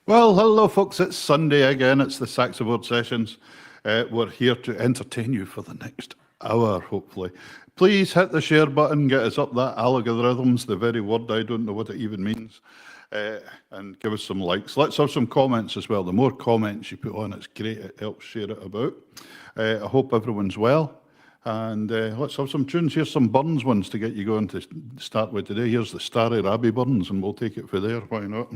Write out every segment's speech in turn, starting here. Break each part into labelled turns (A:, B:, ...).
A: Well, hello folks, it's Sunday again, it's the SaxaVord Sessions. We're here to entertain you for the next hour, hopefully. Please hit the share button, get us up that algorithms, the very word I don't know what it even means, and give us some likes. Let's have some comments as well. The more comments you put on, it's great, it helps share it about. I hope everyone's well. And let's have some tunes. Here's some Burns ones to get you going to start with today. Here's the Starry Rabbie Burns, and we'll take it from there, why not?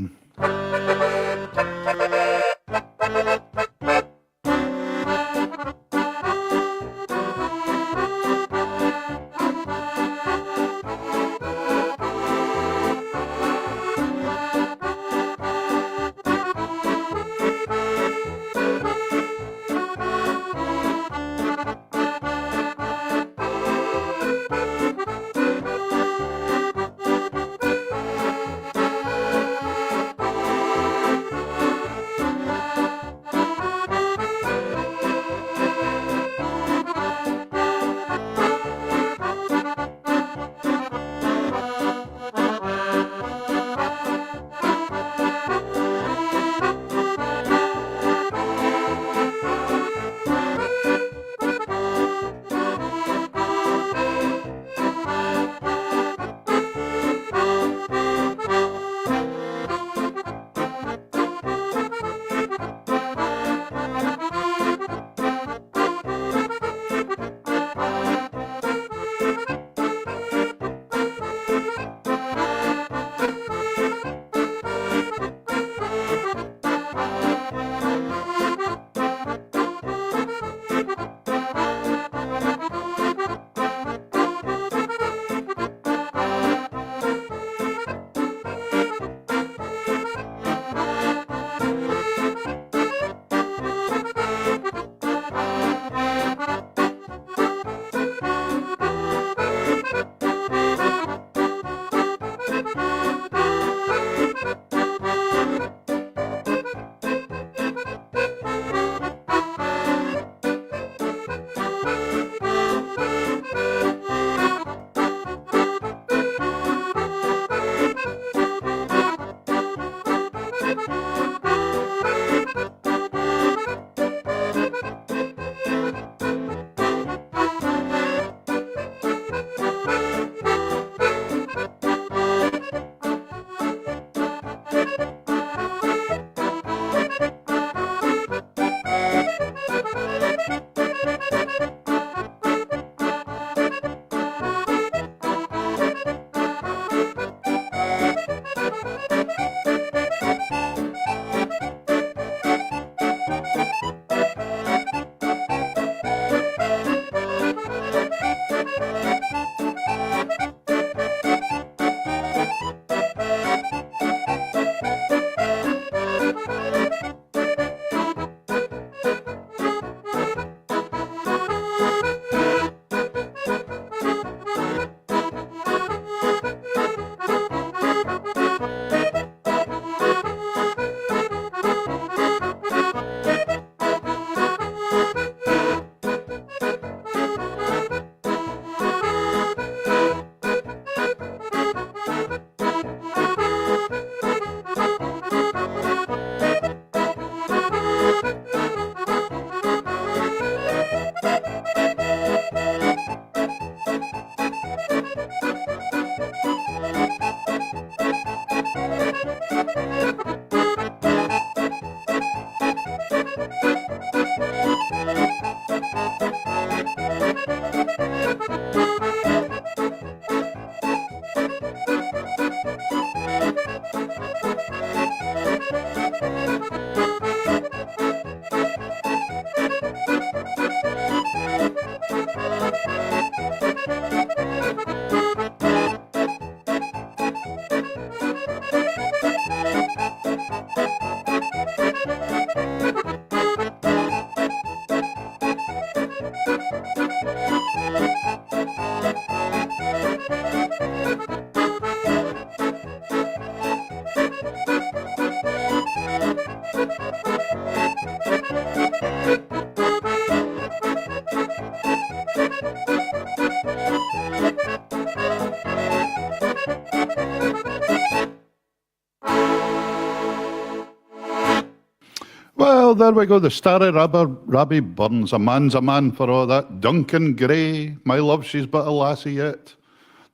A: Well, there we go. The starry Rabbi Burns. A man's a man for all that. Duncan Gray. My love, she's but a lassie yet.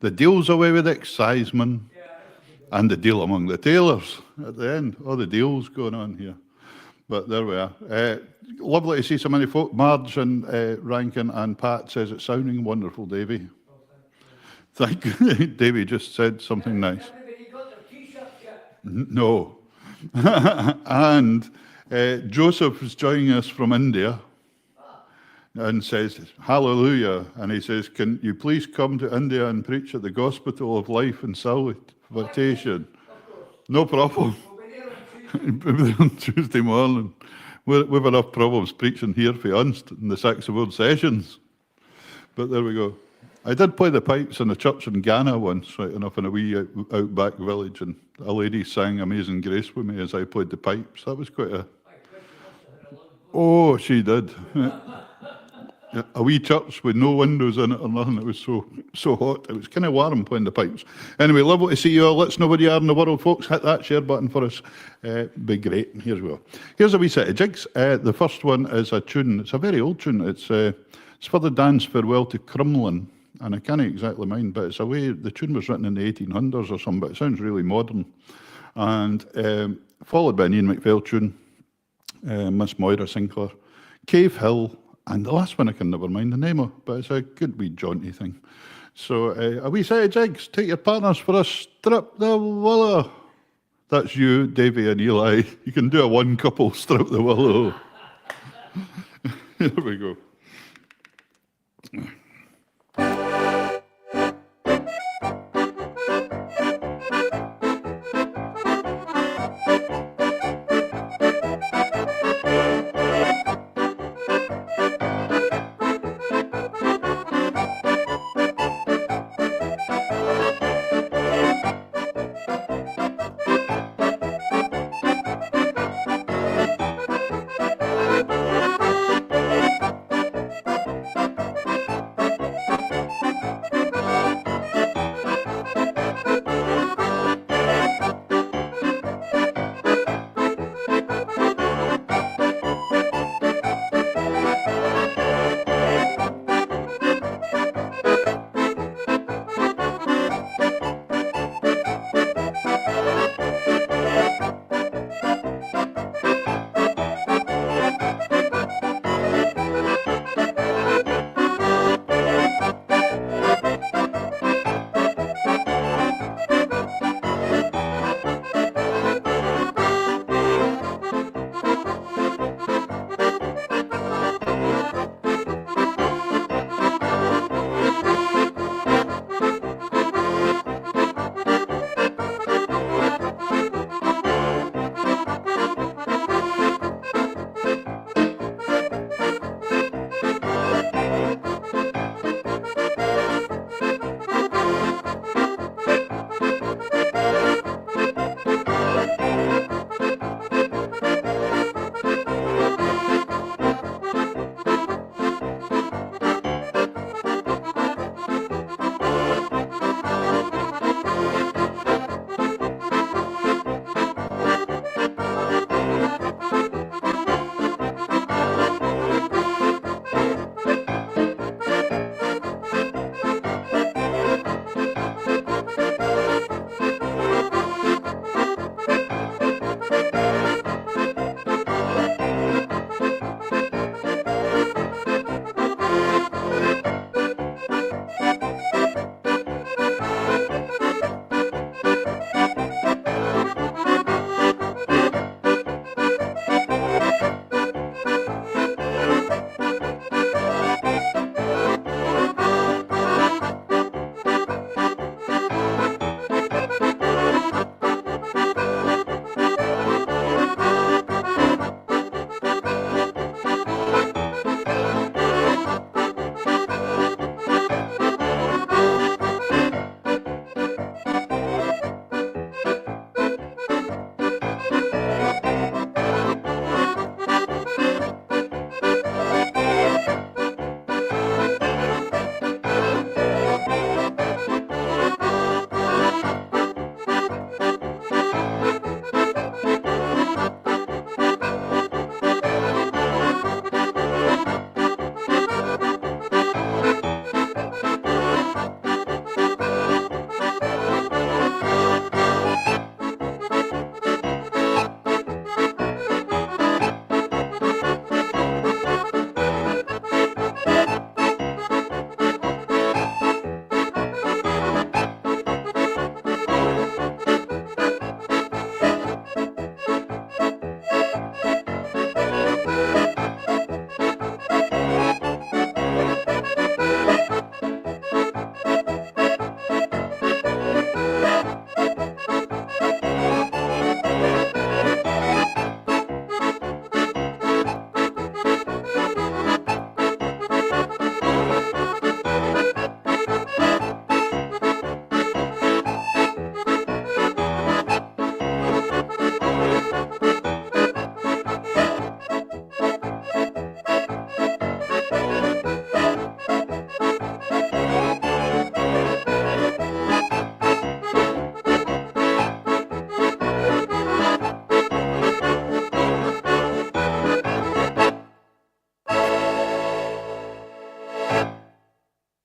A: The deal's away with excisemen. And the deal among the tailors at the end. All the deals going on here. But there we are. Lovely to see so many folk. Marge and Rankin and Pat says it's sounding wonderful, Davy. Thank you. Davy just said something nice.
B: Everybody got their t-shirts yet?
A: No. And Joseph is joining us from India and says, hallelujah. And he says, can you please come to India and preach at the Gospel of Life and Salutation? No problem. We'll be there on Tuesday morning. We've enough problems preaching here for Unst in the SaxaVord Sessions. But there we go. I did play the pipes in a church in Ghana once, right enough, in a wee outback village, and a lady sang Amazing Grace with me as I played the pipes. That was quite a... Oh, she did. A wee church with no windows in it or nothing. It was so hot. It was kind of warm playing the pipes. Anyway, lovely to see you all. Let us know where you are in the world, folks. Hit that share button for us. Be great. Here we go. Here's a wee set of jigs. The first one is a tune. It's a very old tune. It's for the dance Farewell to Crumlin. And I can't exactly mind, but it's a way, the tune was written in the 1800s or something, but it sounds really modern. And followed by an Ian McPhail tune, Miss Moira Sinclair, Cave Hill, and the last one I can never mind the name of, but it's a good wee jaunty thing. So a wee set of jigs. Take your partners for a strip the willow. That's you, Davy and Eli. You can do a one couple strip the willow. Here we go.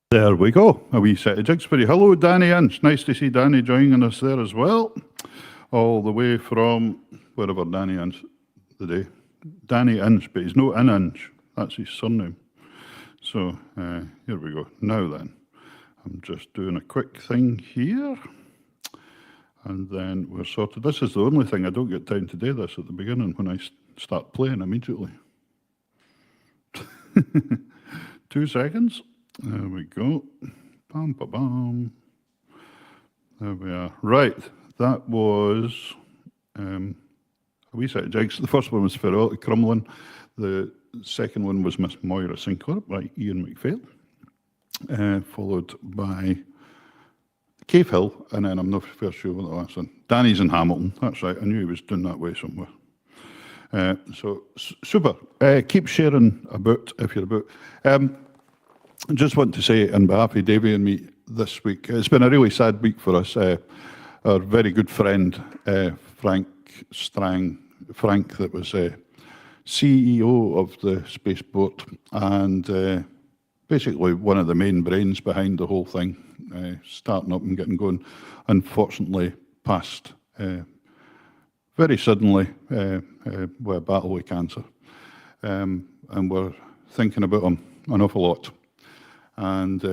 A: There we go. A wee set of jigs for you. Hello, Danny Inch. Nice to see Danny joining us there as well. All the way from wherever Danny Inch today. Danny Inch, but he's no in Inch. That's his surname. So here we go. Now then, I'm just doing a quick thing here. And then we're sorted. This is the only thing I don't get time to do this at the beginning when I start playing immediately. 2 seconds. There we go. Bam, ba, bam. There we are. Right. That was a wee set of jigs. The first one was Ferrari Crumlin. The second one was Miss Moira Sinclair by Ian McPhail. Followed by Cave Hill, and then I'm not fair sure what the last one. Danny's in Hamilton. That's right. I knew he was doing that way somewhere. So super. Keep sharing about if you're about. I just want to say on behalf of Davey and me this week, it's been a really sad week for us. Our very good friend, Frank Strang, that was CEO of the Spaceport and basically one of the main brains behind the whole thing, starting up and getting going, unfortunately passed very suddenly with a battle with cancer. And we're thinking about him an awful lot. And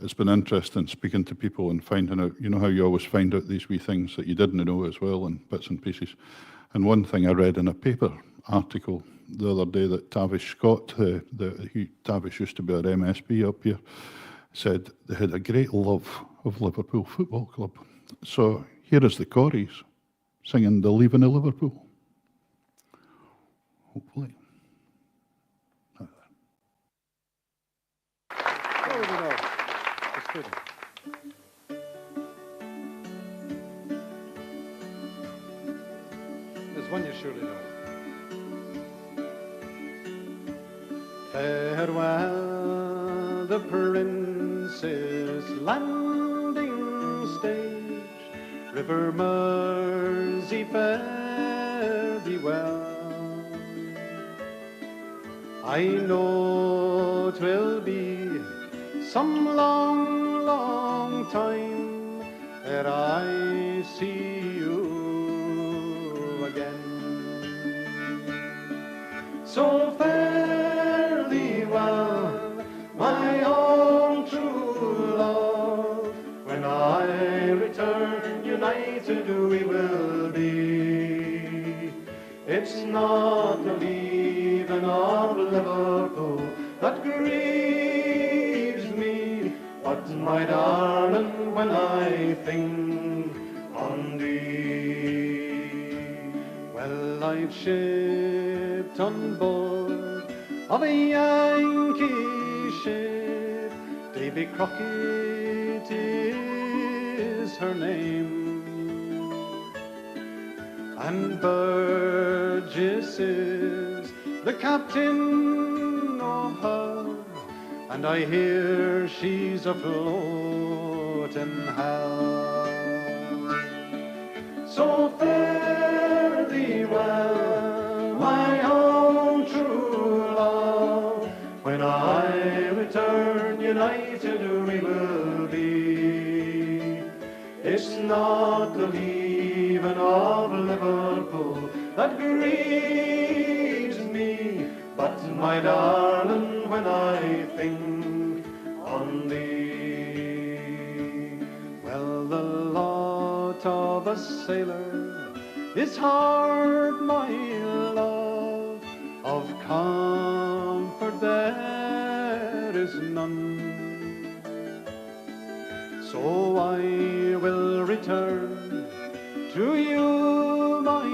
A: it's been interesting speaking to people and finding out, you know how you always find out these wee things that you didn't know as well in bits and pieces. And one thing I read in a paper article the other day that Tavish Scott, Tavish used to be our MSP up here, said they had a great love of Liverpool Football Club. So here is the Corries singing "The Leaving of Liverpool." Hopefully.
C: There's one you surely know. Farewell, the Prince's Landing Stage, River Mersey, fare thee well. I know 'twill be some long, long time ere I see you again. So fare thee well, my own true love. When I return, united we will be. It's not the leaving of Liverpool that grieves me, but my darling, when I think on thee. Well, I've shipped on board of a Yankee ship, Davy Crockett is her name, and Burgess is the captain of her, and I hear she's afloat in hell. So fare thee well, my own true love. When I return, united we will be. It's not the leaving of Liverpool that grieves me, but my darling, when I think on thee. Well, the lot of a sailor is hard, my love, of comfort there is none. So I will return to you, my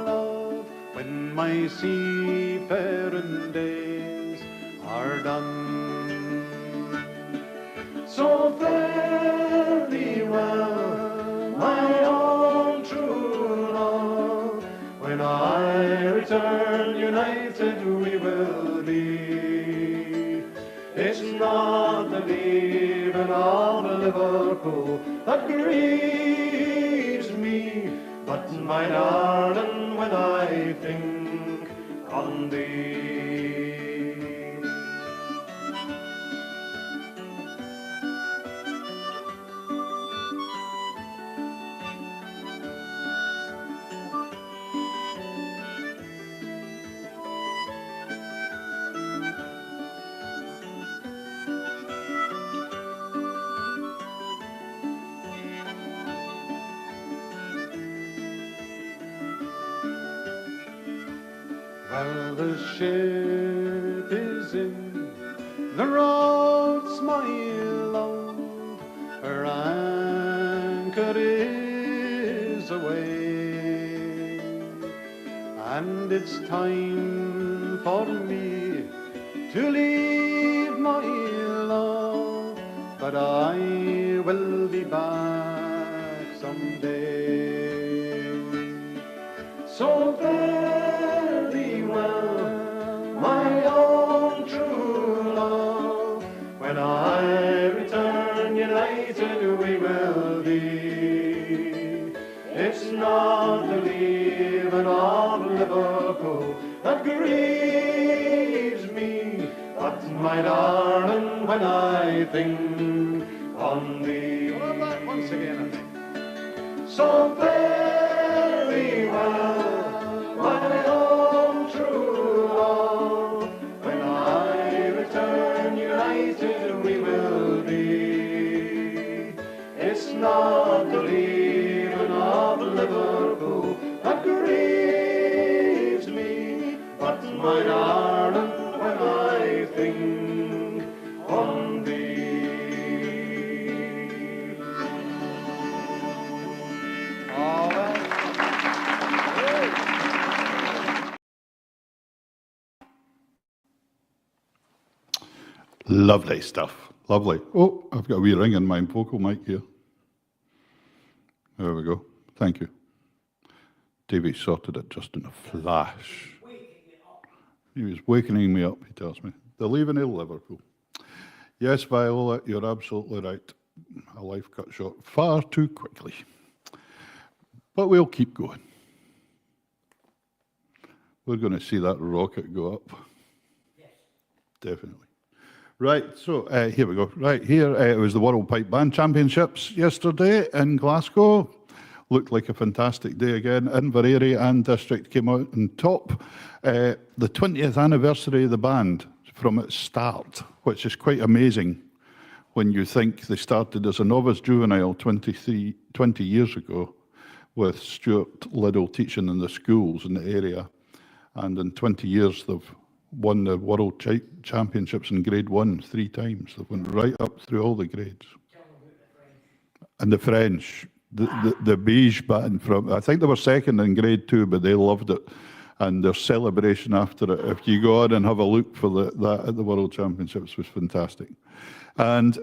C: love, when my seafaring days are done. So fare thee well, my own true love. When I return, united we will be. It's not the leaving of Liverpool that grieves me, but my darling, when I think on thee. while the ship is in the roads, my love, her anchor is away, and it's time for me to leave, my love, but I will be back someday. So fare thee well, my own true love, when I return united we will be. It's not the leaving of Liverpool that grieves me, but my darling, when I think on thee. Well, that once again, I think. So fare thee well, my own true love, when I return united we will be. It's not the leaving of Liverpool that grieves me, but my darling, when I think on thee. All right.
A: Lovely stuff. Lovely. Oh, I've got a wee ring in my vocal mic here. There we go. Thank you. Davey sorted it just in a flash. He was wakening me up, he tells me. They're leaving Liverpool. Yes, Viola, you're absolutely right. A life cut short far too quickly. But we'll keep going. We're going to see that rocket go up.
B: Yes.
A: Definitely. Right, so here we go. Right, here it was the World Pipe Band Championships yesterday in Glasgow. Looked like a fantastic day again. Inveraray and District came out on top. The 20th anniversary of the band from its start, which is quite amazing when you think they started as a novice juvenile 20 years ago with Stuart Liddell teaching in the schools in the area. And in 20 years, they've won the World Championships in Grade 1 3 times. They've went right up through all the grades. And the French, the beige band from, I think they were second in Grade 2, but they loved it. And their celebration after it, if you go on and have a look for that at the World Championships, was fantastic. And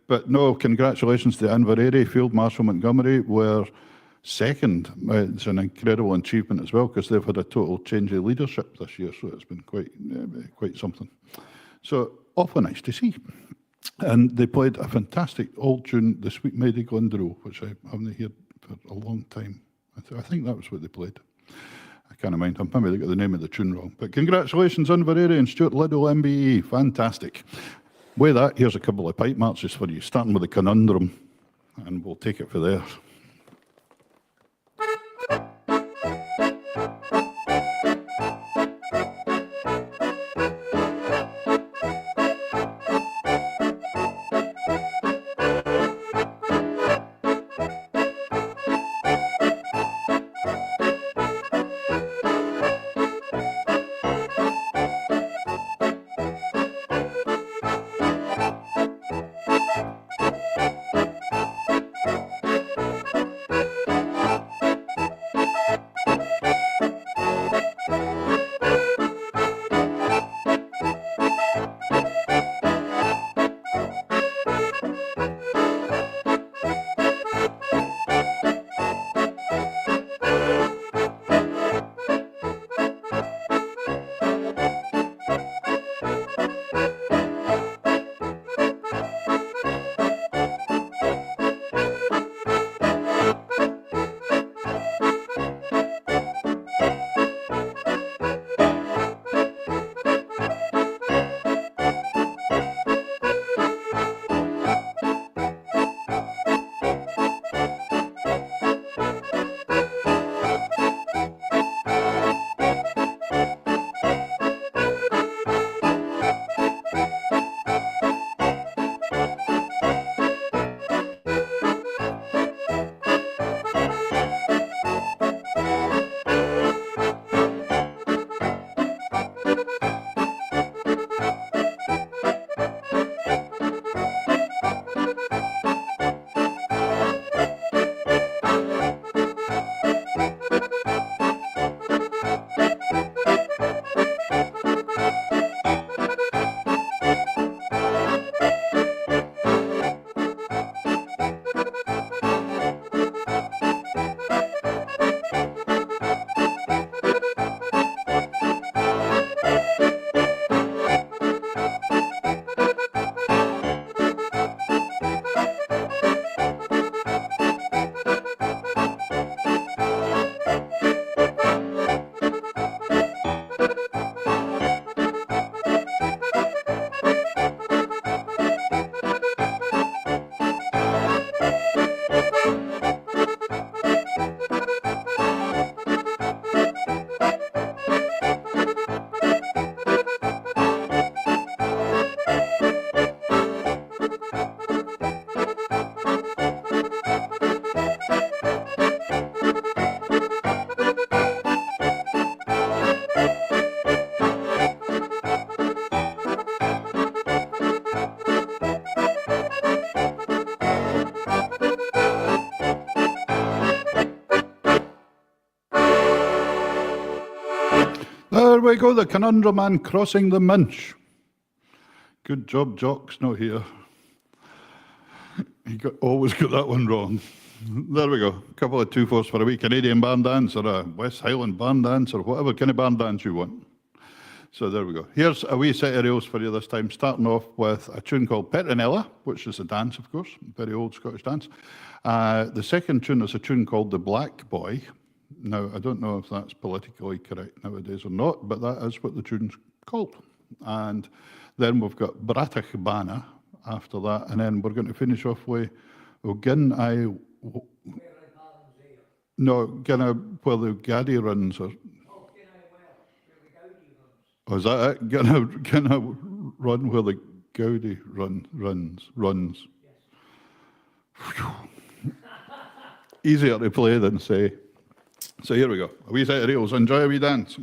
A: but no, congratulations to Inveraray. Field Marshal Montgomery were second. It's an incredible achievement as well, because they've had a total change of leadership this year, so it's been quite something. So awfully nice to see. And they played a fantastic old tune, The Sweet Lady Glendalough, which I haven't heard for a long time. I think that was what they played. I can't mind. I'm maybe got the name of the tune wrong. But congratulations, Inveraray and Stuart Liddell, MBE. Fantastic. With that, here's a couple of pipe marches for you, starting with the Conundrum, and we'll take it for there. There we go, the conundrum man crossing the Minch. Good job, Jock's not here. Always got that one wrong. There we go, a couple of 2/4 for a wee Canadian band dance or a West Highland band dance or whatever kind of band dance you want. So there we go. Here's a wee set of reels for you this time, starting off with a tune called Petronella, which is a dance, of course, very old Scottish dance. The second tune is a tune called The Black Boy. Now, I don't know if that's politically correct nowadays or not, but that is what the tune's called. And then we've got Bratach Bana after that, and then we're going to finish off with Ogin I... No, Gina, where the Gaddy runs, or... Oh, is that it? Gonna run where the Gowdy runs. Yes. Easier to play than say. So here we go. A wee set of reels. Enjoy a wee dance.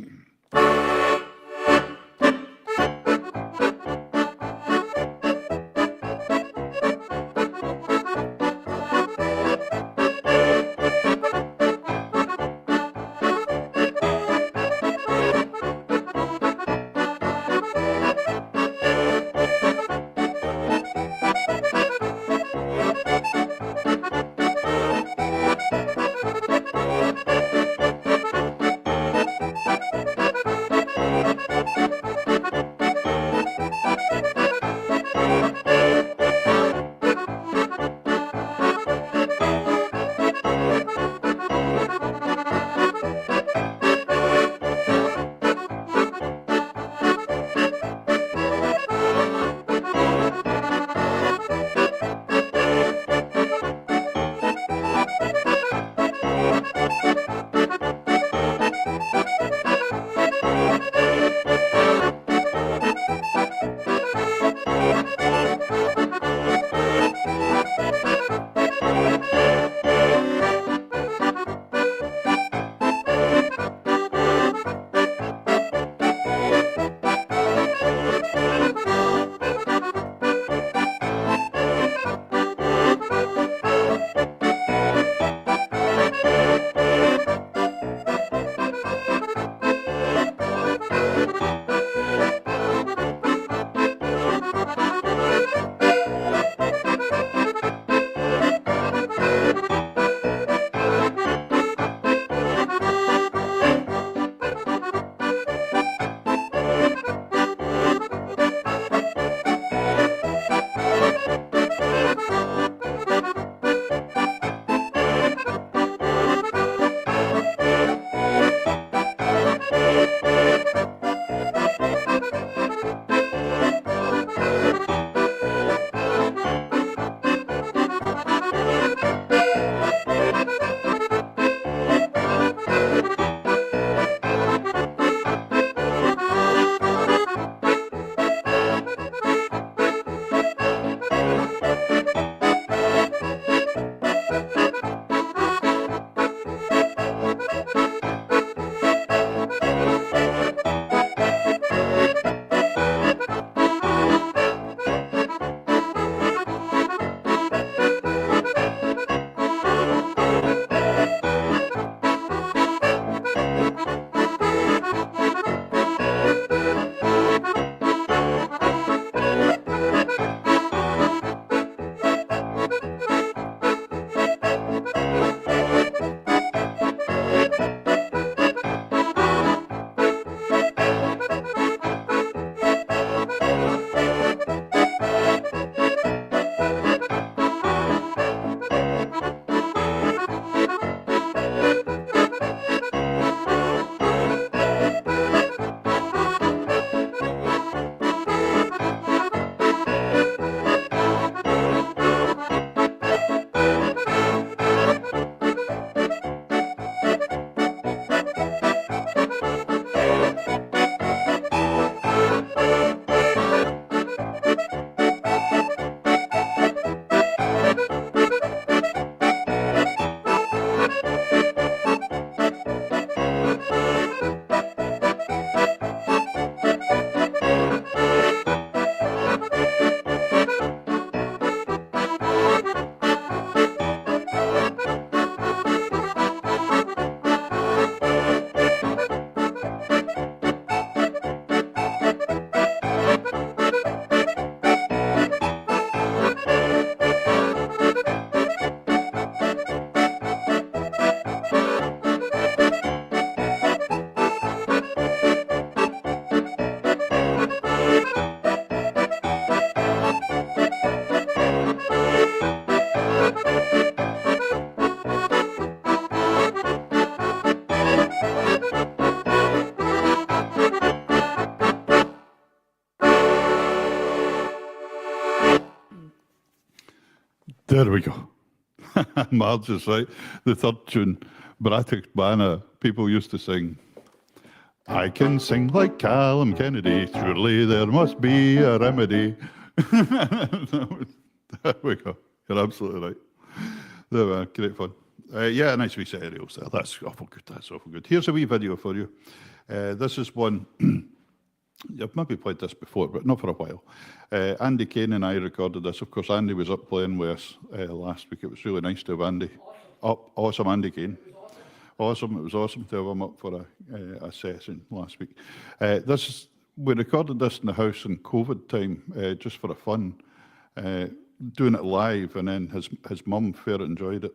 A: There we go. Marge is right. The third tune, Bratach Bana, people used to sing. I can sing like Callum Kennedy, surely there must be a remedy. There we go. You're absolutely right. There we are. Great fun. Yeah, nice wee set of reels there. That's awful good. That's awful good. Here's a wee video for you. This is one, I've maybe played this before, but not for a while. Andy Kane and I recorded this. Of course, Andy was up playing with us last week. It was really nice to have Andy. Awesome, Andy Kane. Awesome. It was awesome to have him up for a session last week. We recorded this in the house in COVID time, just for a fun, doing it live, and then his mum fair enjoyed it.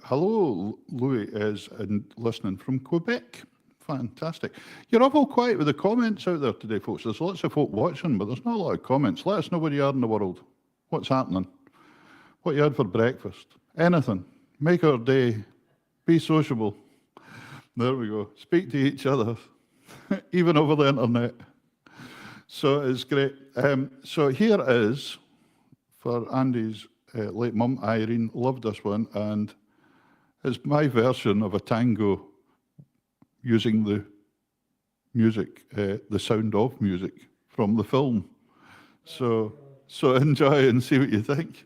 A: Hello, Louis is listening from Quebec. Fantastic. You're awful quiet with the comments out there today, folks. There's lots of folk watching, but there's not a lot of comments. Let us know where you are in the world. What's happening? What you had for breakfast? Anything. Make our day. Be sociable. There we go. Speak to each other, even over the internet. So it's great. So here is, for Andy's late mum, Irene, loved this one, and it's my version of a tango using the music, the sound of music from the film. So enjoy and see what you think.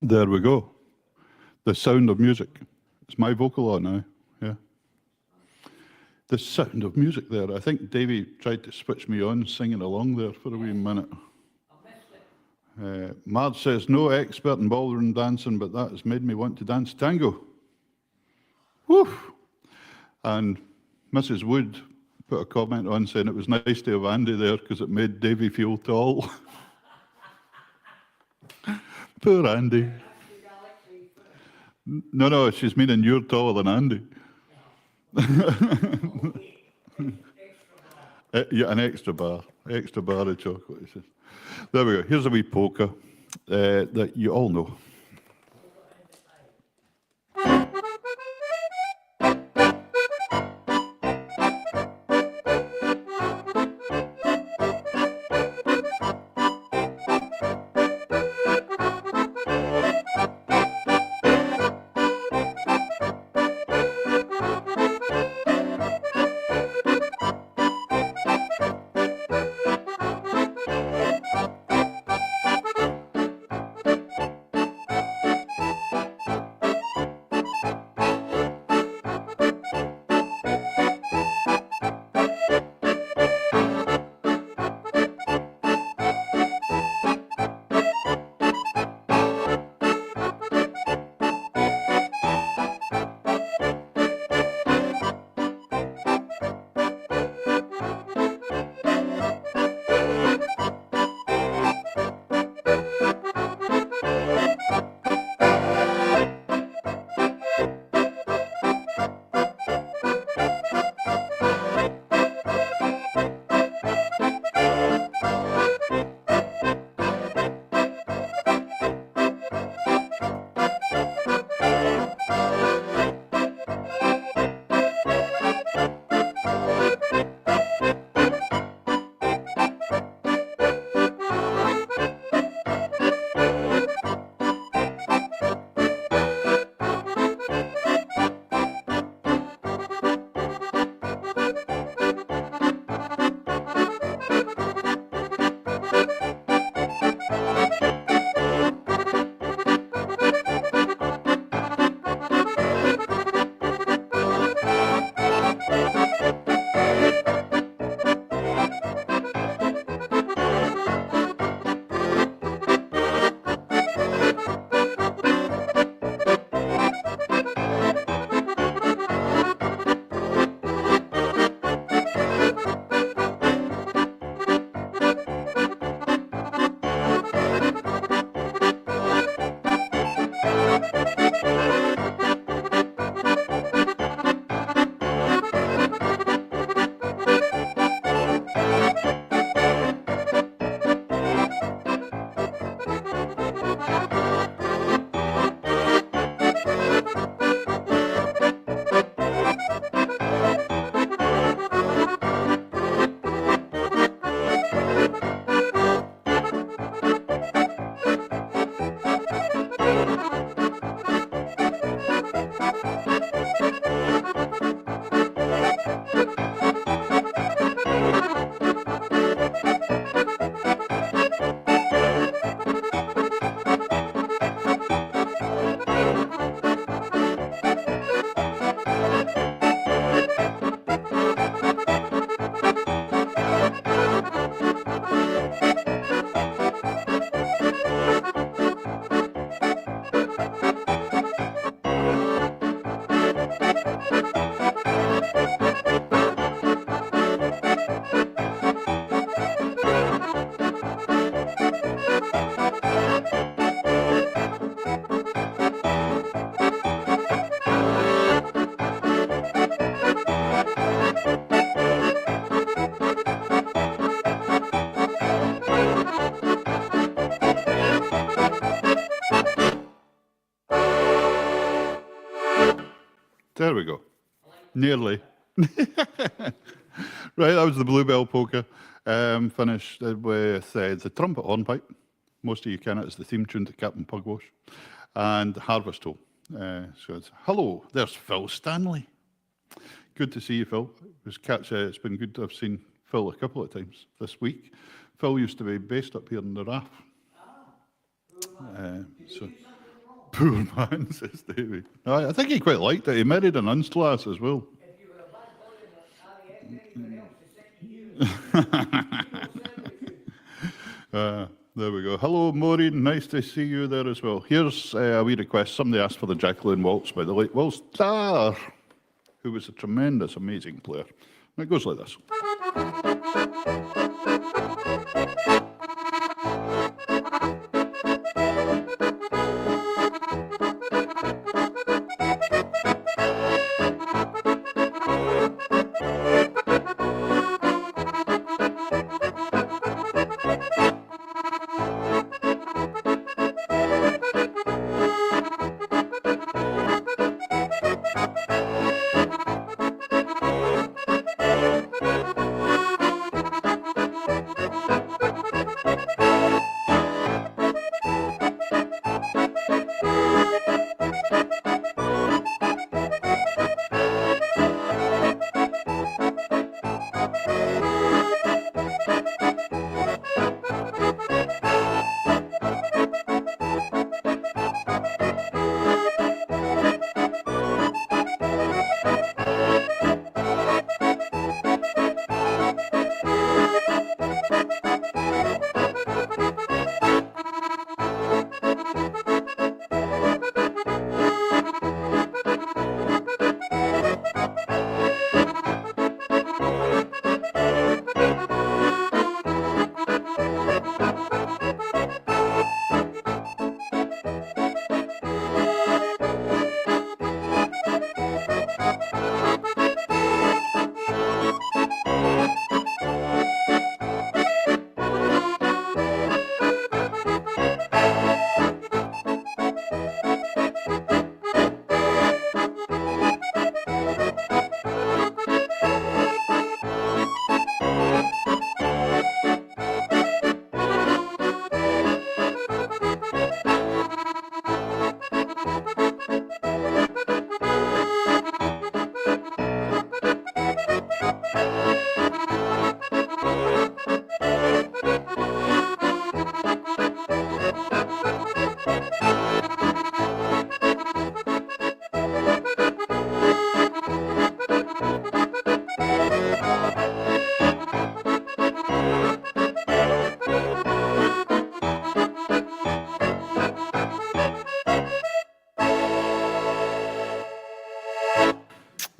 A: There we go. The sound of music. It's my vocal on now. Yeah. The sound of music there. I think Davey tried to switch me on singing along there for a wee minute. Marge says, no expert in ballroom dancing, but that has made me want to dance tango. Woof! And Mrs. Wood put a comment on saying it was nice to have Andy there because it made Davey feel tall. Poor Andy. No, she's meaning you're taller than Andy. Yeah, an extra bar of chocolate. He says. There we go. Here's a wee polka that you all know. There we go. Nearly. Right, that was the Bluebell polka. Finished with the trumpet hornpipe. Most of you ken it as the theme tune to Captain Pugwash. And Harvest Hole. So it's, hello, there's Phil Stanley. Good to see you, Phil. It's been good to have seen Phil a couple of times this week. Phil used to be based up here in the RAF. So Poor man, says Davy. I think he quite liked it. He married an unslass as well.
B: If you were a bad husband, anyone else to 60 years.
A: There we go. Hello, Maureen. Nice to see you there as well. Here's a wee request. Somebody asked for the Jacqueline Waltz by the late Will Starr, who was a tremendous, amazing player. And it goes like this.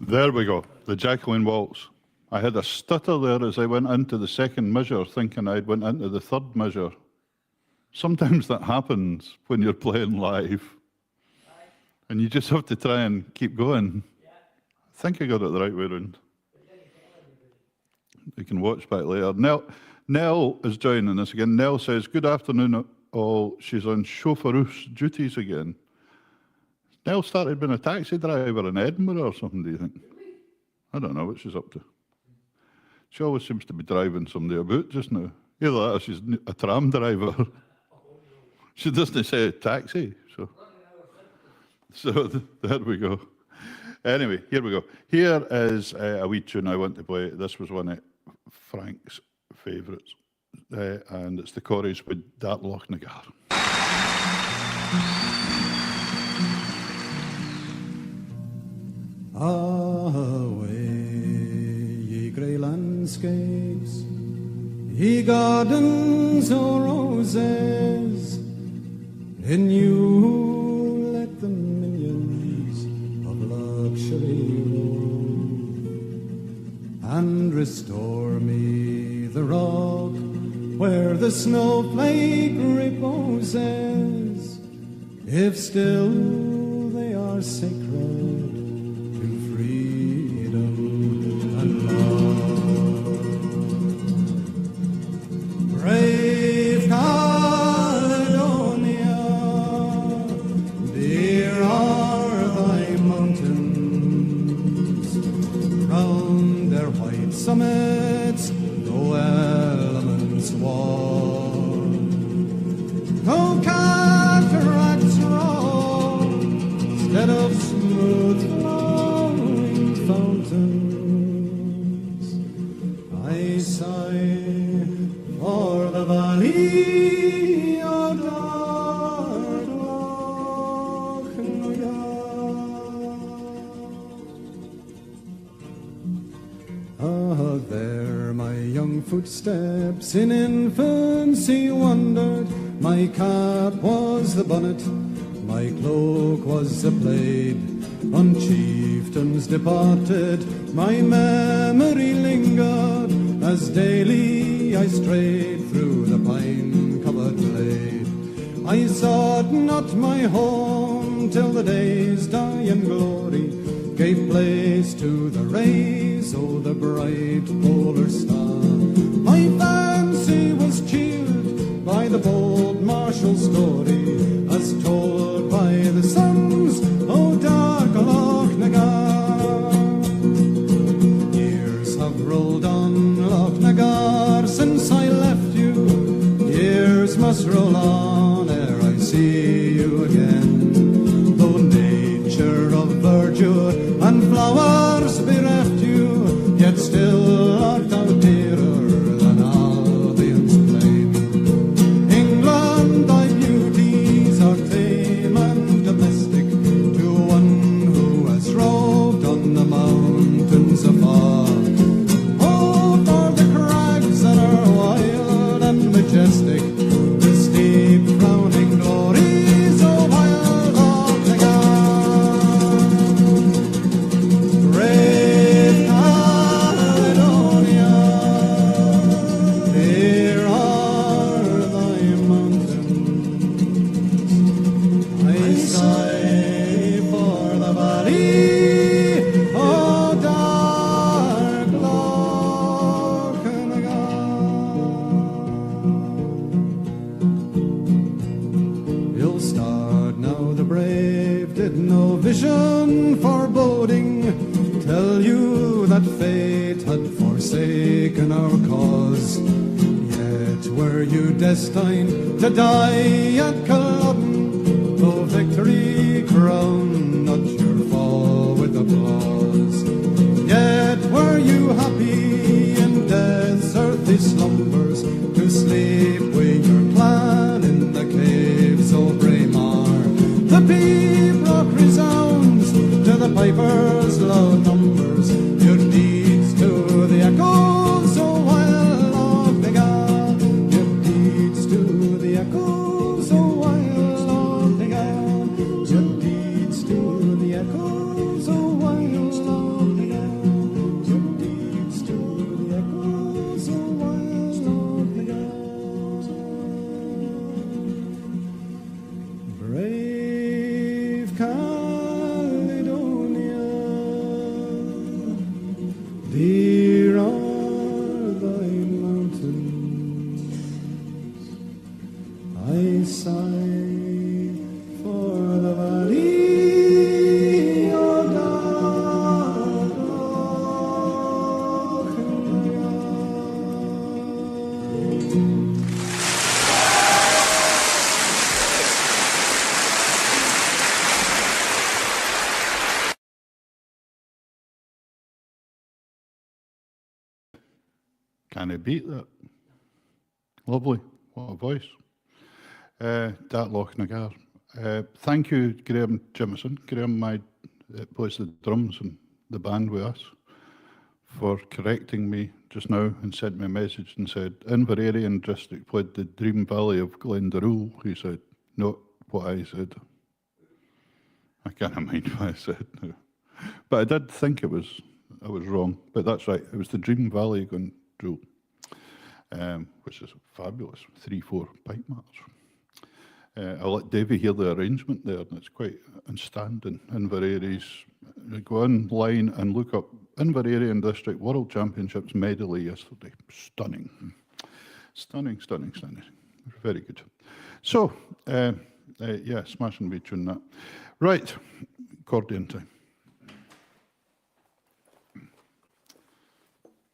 A: There we go, the Jacqueline Waltz. I had a stutter there as I went into the second measure, thinking I'd went into the third measure. Sometimes that happens when you're playing live. And you just have to try and keep going. I think I got it the right way around. You can watch back later. Nell is joining us again. Nell says, good afternoon all. She's on chauffeur's duties again. Nell started being a taxi driver in Edinburgh or something, do you think? I don't know what she's up to. She always seems to be driving somebody about just now. Either that or she's a tram driver. She doesn't say taxi, so there we go. Anyway, here we go. Here is a wee tune I want to play. This was one of Frank's favourites, and it's the Corries with Dartloch Nagar.
C: Away, ye grey landscapes, ye gardens o' roses, in you let the minions of luxury rove, and restore me the rock where the snowflake reposes, if still they are sacred to freedom and love. Brave Caledonia, dear are thy mountains, round their white summits no elements war, no cataracts roll instead of smooth flowing fountains. I sigh for the valley of Dartloch. my young footsteps in infancy wandered. My cap was the bonnet, my cloak was the plaid. On chieftains departed, my memory lingered, as daily I strayed through the pine-covered glade. I sought not my home till the day's dying glory gave place to the rays o' the bright polar star. My fancy was cheered by the bold martial story, as told by the sons o' dark Loch Nagar. Years have rolled on, Loch Nagar, since I left you. Years must roll on ere I see you again. Though nature of verdure and flowers bereft you, yet still art thou dearer than Albion's plain. England, thy beauties are tame and domestic to one who has roved on the mountains afar. Oh, for the crags that are wild and majestic, the steep frowning glories of wild Loch Nagar. Brave Caledonia, there are thy mountains. I sigh for the valley of dark Loch Nagar. Ill starred now the brave did no vision foreboding tell you that fate had forsaken our cause. Yet were you destined to die at Culloden, though victory crowned not your fall with applause. Yet were you happy in death's earthly slumbers, to sleep with your clan in the caves of Braemar. The Peep Rock resounds to the pipers' loud numbers, your deeds to the echoes of wild Loch Nagar. Your deeds to the echoes of wild Loch Nagar. Your deeds to the echoes of wild Loch Nagar. Your deeds to the echoes of wild Loch Nagar. Brave Caledonia, dear are thy mountains. I sigh for the valley of dark Loch Nagar.
A: Can I beat that? Lovely. What a voice. That Loch Nagar. Thank you, Graham Jimison. Graham plays the drums and the band with us, for correcting me just now and sent me a message and said, Inveraray District played the Dream Valley of Glendaruel. He said, not what I said. I can't mind what I said now. But I did think I was wrong. But that's right. It was the Dream Valley of Glendaruel, which is fabulous. 3/4 pipe march. I'll let Davy hear the arrangement there, and it's quite outstanding. Inveraray's, go online and look up Inveraray District World Championships medley yesterday. Stunning. Stunning, stunning, stunning. Very good. So, yeah, smash and retune that. Right, accordion time.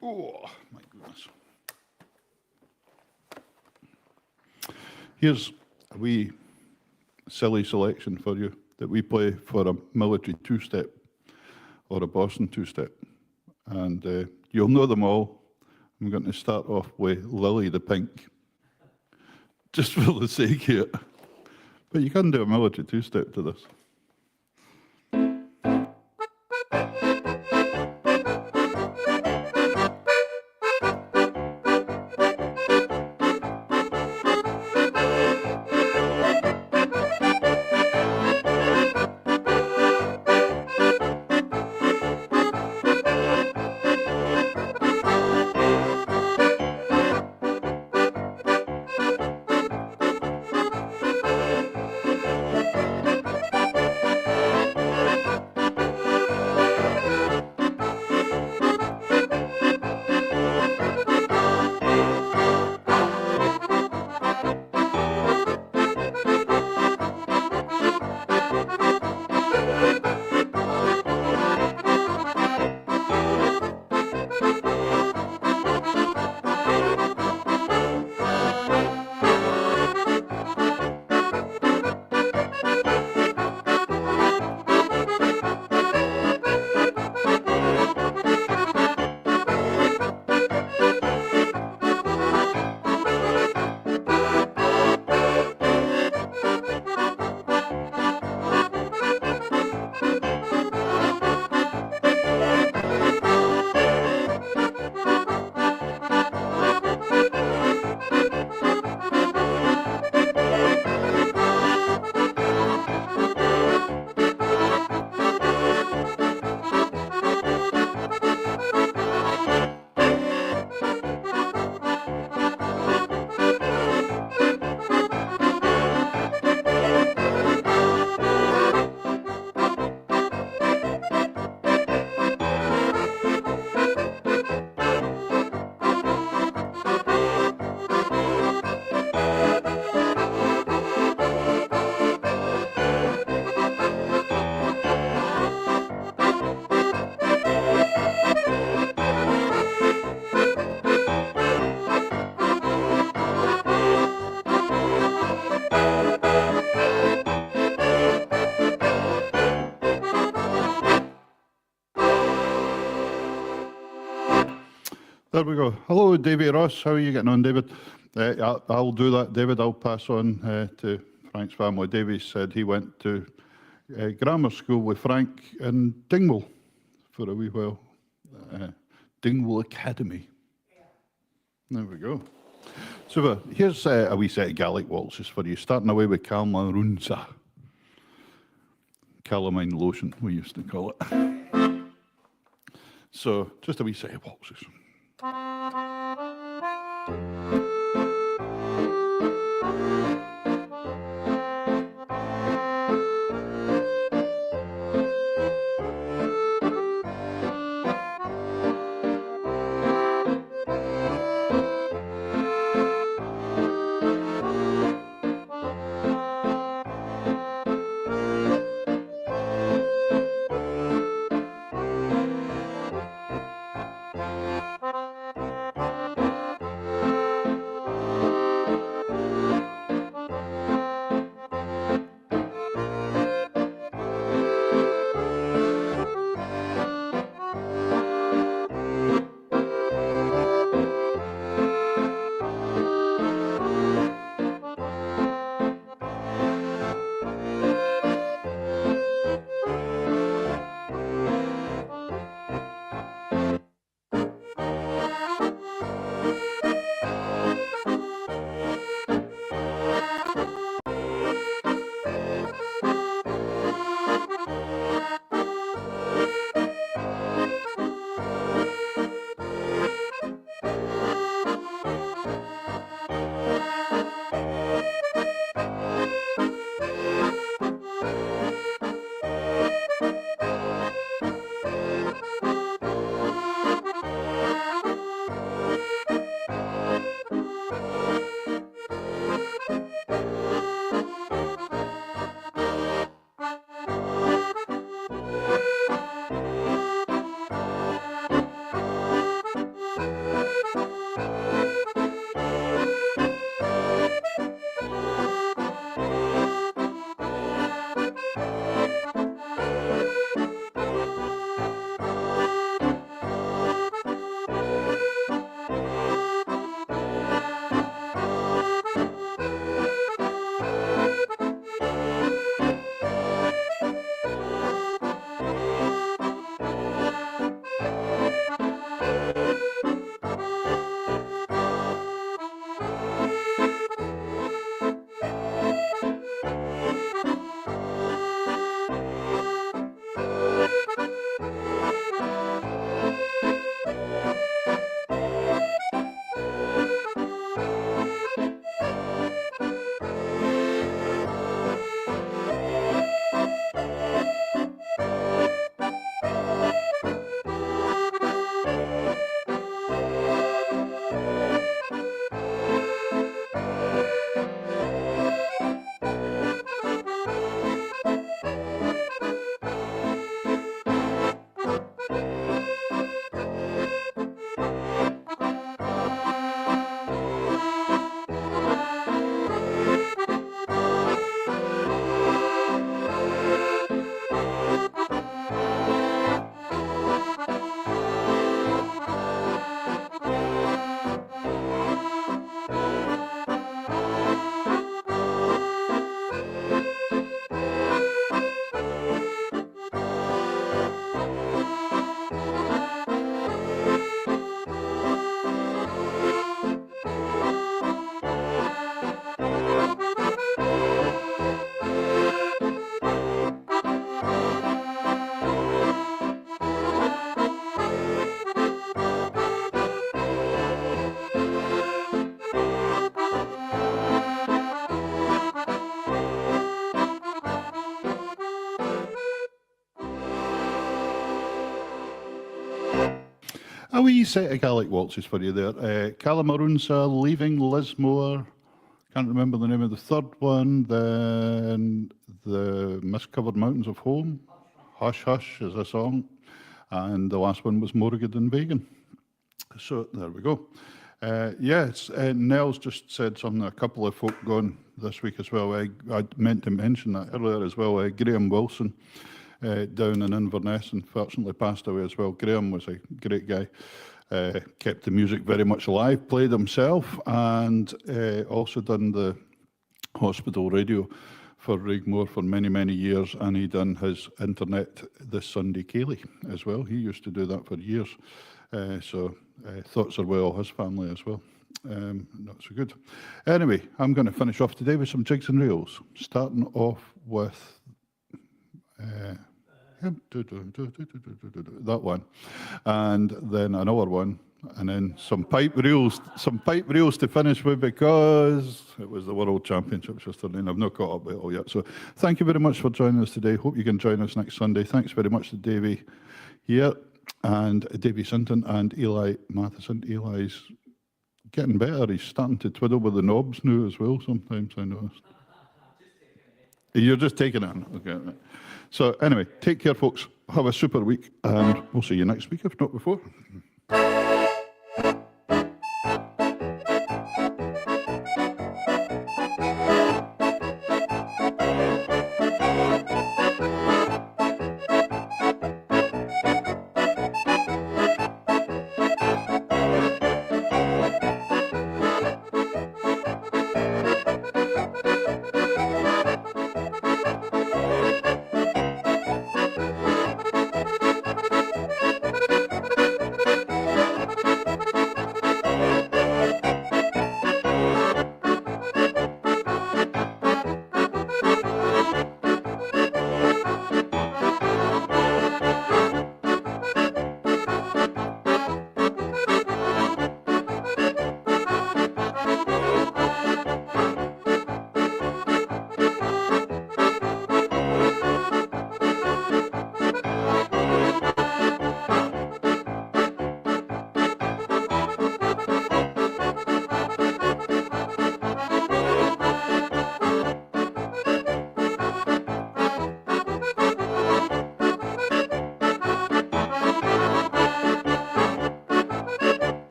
A: Oh, my goodness. Here's a wee silly selection for you that we play for a military two-step or a Boston two-step. And you'll know them all. I'm going to start off with Lily the Pink, just for the sake of it. But you can do a military two-step to this. There we go. Hello, David Ross. How are you getting on, David? I'll do that, David. I'll pass on to Frank's family. David said he went to grammar school with Frank in Dingwall for a wee while. Dingwall Academy. There we go. So here's a wee set of Gaelic waltzes for you, starting away with Calmarunsa. Calamine lotion, we used to call it. So just a wee set of waltzes. A wee set of Gaelic waltzes for you there. Calamarunsa, Leaving Lismore. Can't remember the name of the third one. Then the Mist-Covered Mountains of Home. Hush Hush is a song. And the last one was Morgan and Vegan. So there we go. Yes, Nels just said something, a couple of folk gone this week as well. I meant to mention that earlier as well. Graham Wilson down in Inverness, unfortunately passed away as well. Graham was a great guy. kept the music very much alive, played himself, and also done the hospital radio for Rigmore for many, many years, and he done his internet this Sunday Cayley as well. He used to do that for years. So thoughts are well, his family as well. Not so good. Anyway, I'm going to finish off today with some jigs and reels, starting off with that one, and then another one, and then some pipe reels to finish with, because it was the World Championships yesterday and I've not caught up with it all yet. So thank you very much for joining us today. Hope you can join us next Sunday. Thanks very much to Davy here and Davy Sinton and Eli Matheson. Eli's getting better. He's starting to twiddle with the knobs now as well sometimes, I noticed. You're just taking it in. Okay. Right. So anyway, take care, folks. Have a super week, and we'll see you next week, if not before.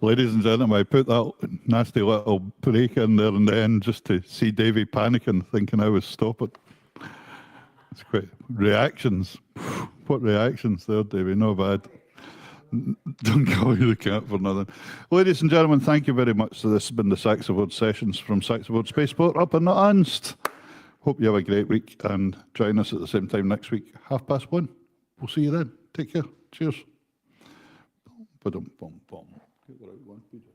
A: Ladies and gentlemen, I put that nasty little break in there and then just to see Davey panicking, thinking I was stopping. It's quite reactions. What reactions there, Davey? No bad. Don't call you the cat for nothing. Ladies and gentlemen, thank you very much. So this has been the SaxaVord Sessions from SaxaVord Spaceport up in the Anst. Hope you have a great week and join us at the same time next week, 1:30. We'll see you then. Take care. Cheers. Ba-dum, bum, bum. Get the right one, Peter.